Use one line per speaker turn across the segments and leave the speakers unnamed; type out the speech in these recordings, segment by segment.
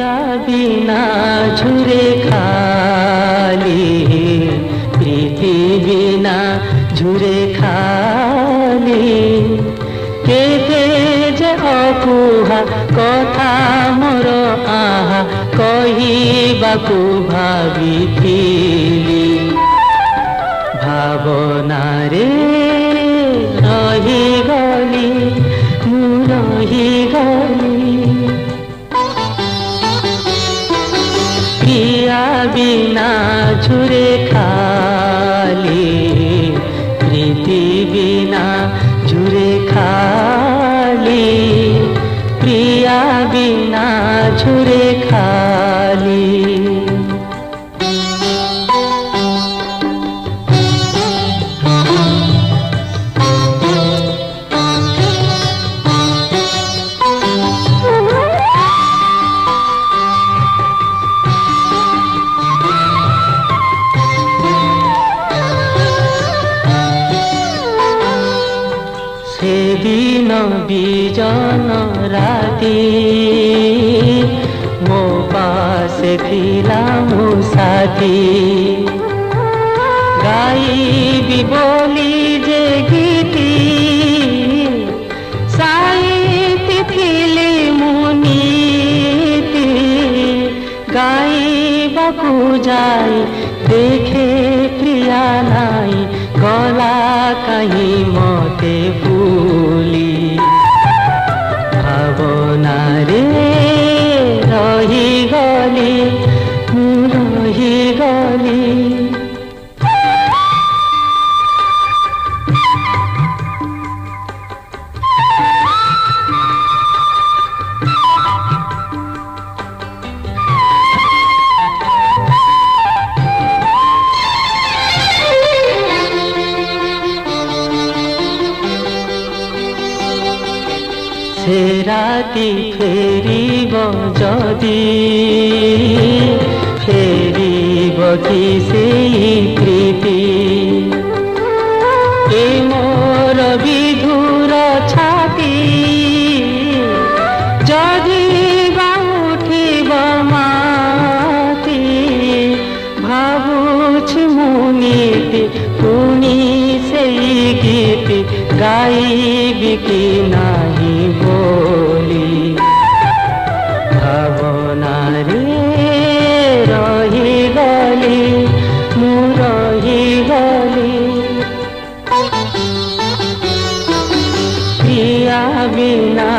प्रिया बिना झुरे खाली, प्रीति बिना झुरे खाली, केते जे अकुहा कथा मोर आहा कहिबाकु भाबिथिली, भावनारे रहिगली मु रहिगली। प्रिया बिना झुरे खाली, प्रीति बिना झुरे खाली, प्रिया बिना झुरे खाली। सेदिन बिजन राति मो पासे थिला मो साथी, गाइबी बोली जे गीती साइती थिली मुनीति, गाइबाकु जाई देखे प्रिया नाई गला कहीं मते फूली, भावनारे रहिगली मु रहिगली। से राति फेरिब जदि, फेरिब कि सेई प्रीति, ए मोर विधुर छाती जदि बा उठिब माती, भाबुछि मु नीति पुणी सेई गीति गाइबी कि नाही बोली, भावनारे रहिगली मु रहिगली। प्रिया बिना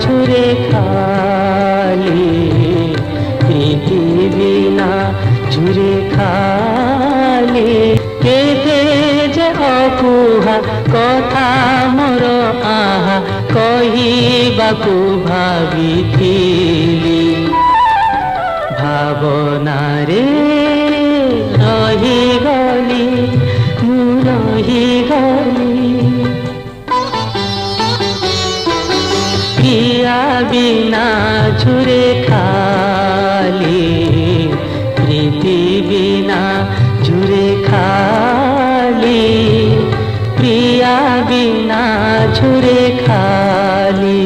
झुरे खाली, प्रीति बिना झुरे खाली, केते जे अकुहा कथा मोर आहा कहिबाकु भाबिथिली, भावनारे रहिगली मु रहिगली। प्रिया बिना झुरे खाली, प्रीति बिना झुरे खाली, प्रिया बिना झुरे खाली।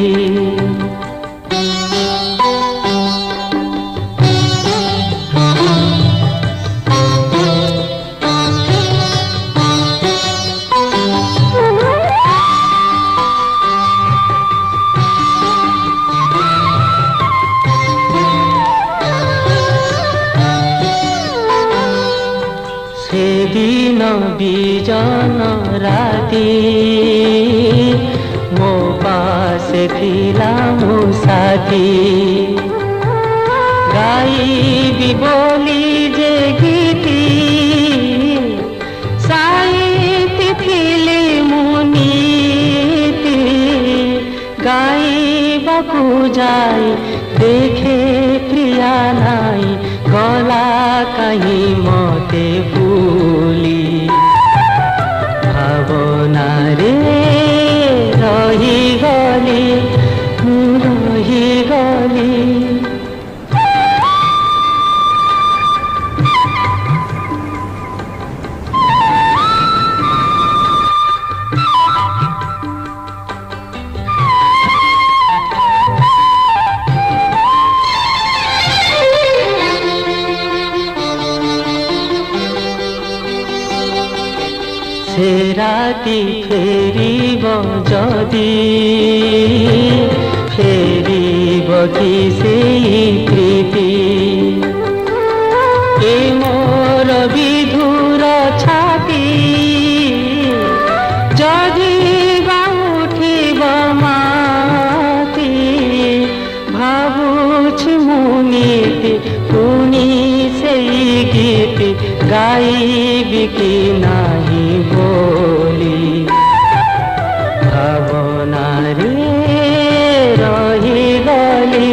सेदिन बिजन राति मो पासे थिला मो साथी, गाइबी बोली जे गीती साइती थिली मुनीति, गाइबाकु जाई देखे प्रिया नाई गला कहीं मते फूली, भावनारे रहिगली मु रहिगली। से राति फेरिब जदि फेरिब कि सेई प्रीति ए मोर विधुर छाती जदि उठिब माती भाबुछि मुनीति पुनी सेई गीति गाइबि कि नाही बोली भावनारे रहिगली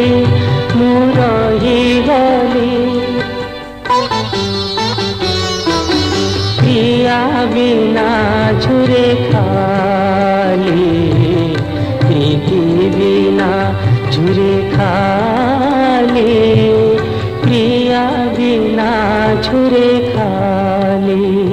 मु रहिगली प्रिया बिना झुरे खाली प्रीति बिना झुरे खाली प्रिया बिना झुरे खाली।